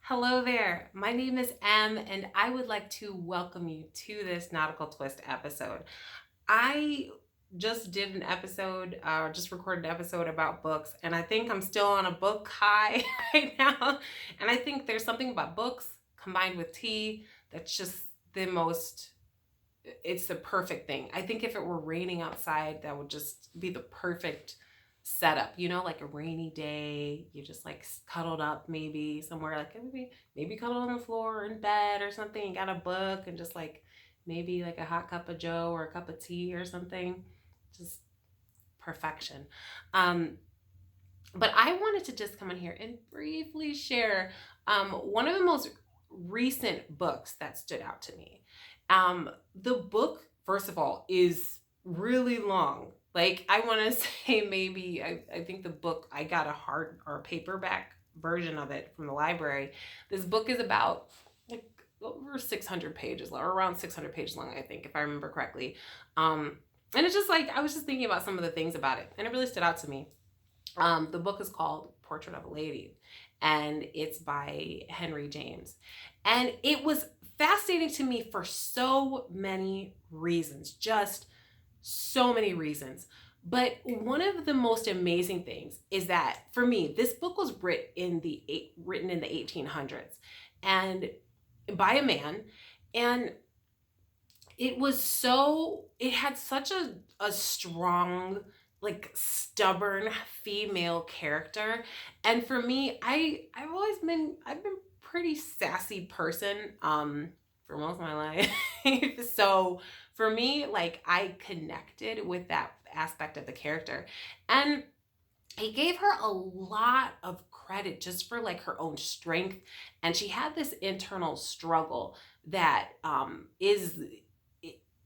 Hello there. My name is Em, and I would like to welcome you to this Nautical Twist episode. I just did an episode, just recorded an episode about books, and I think I'm still on a book high right now. And I think there's something about books combined with tea that's just the most, it's the perfect thing. I think if it were raining outside, that would just be the perfect setup, like a rainy day, you just like cuddled up maybe somewhere, like maybe cuddled on the floor or in bed or something, and got a book and just like maybe like a hot cup of joe or a cup of tea or something. Just perfection. But I wanted to just come in here and briefly share one of the most recent books that stood out to me. The book, first of all, is really long. Like, I want to say maybe, I think the book, I got a hard or paperback version of it from the library. This book is about like over 600 pages, or around 600 pages long, I think, if I remember correctly. And it's just like, I was just thinking about some of the things about it, and it really stood out to me. The book is called Portrait of a Lady, and it's by Henry James. And it was fascinating to me for so many reasons, just so many reasons. But one of the most amazing things is that for me, this book was written in the 1800s and by a man, and it had such a strong, like, stubborn female character. And for me, I've been pretty sassy person for most of my life. So for me, like, I connected with that aspect of the character. And he gave her a lot of credit just for like her own strength. And she had this internal struggle that is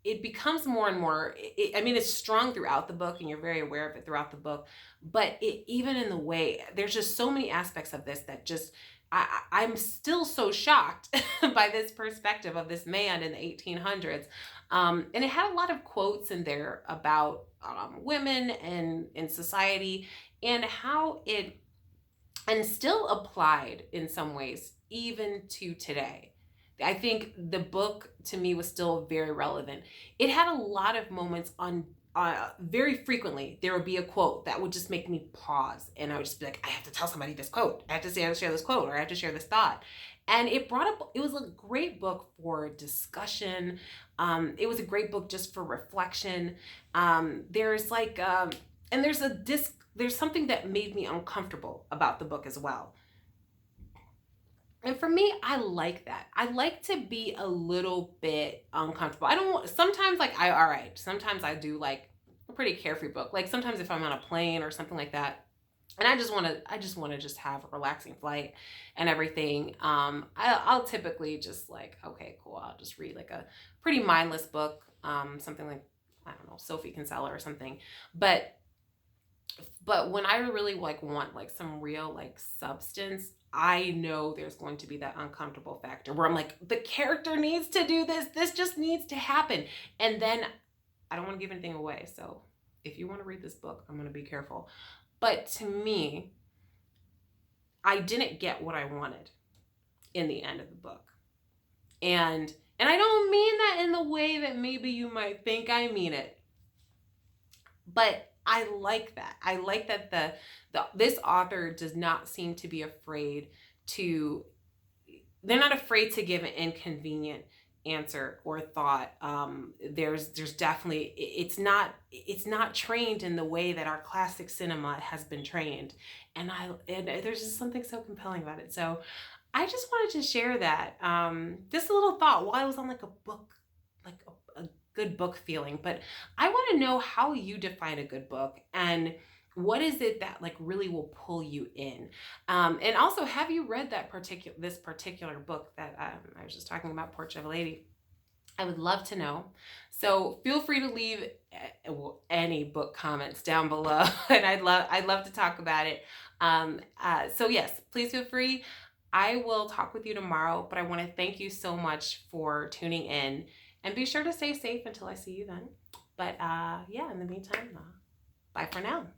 it becomes more and more, it's strong throughout the book and you're very aware of it throughout the book, but even in the way, there's just so many aspects of this that just, I'm still so shocked by this perspective of this man in the 1800s. And it had a lot of quotes in there about women and in society, and how it, and still applied in some ways, even to today. I think the book to me was still very relevant. It had a lot of moments on, very frequently, there would be a quote that would just make me pause. And I would just be like, I have to tell somebody this quote. I have to share this quote, or I have to share this thought. And it was a great book for discussion. It was a great book just for reflection. There's like, and there's something that made me uncomfortable about the book as well. And for me, I like that. I like to be a little bit uncomfortable. I don't want, sometimes like all right, sometimes I do like a pretty carefree book. Like sometimes if I'm on a plane or something like that, and I just want to just have a relaxing flight and everything. I'll typically just like, okay, cool. I'll just read like a pretty mindless book, something like, I don't know, Sophie Kinsella or something. But when I really like want like some real like substance, I know there's going to be that uncomfortable factor where I'm like, the character needs to do this. This just needs to happen. And then I don't want to give anything away. So if you want to read this book, I'm going to be careful. But to me, I didn't get what I wanted in the end of the book. And I don't mean that in the way that maybe you might think I mean it. But I like that. I like that this author does not seem to be afraid to, they're not afraid to give an inconvenient answer or thought. There's definitely, it's not trained in the way that our classic cinema has been trained. And there's just something so compelling about it. So I just wanted to share that, just a little thought while I was on like a book, like a good book feeling. But I want to know how you define a good book, and what is it that like really will pull you in. And also, have you read this particular book that I was just talking about, Portrait of a Lady? I would love to know. So feel free to leave any book comments down below, and I'd love to talk about it. So yes, please feel free. I will talk with you tomorrow, but I want to thank you so much for tuning in. And be sure to stay safe until I see you then. But yeah, in the meantime, bye for now.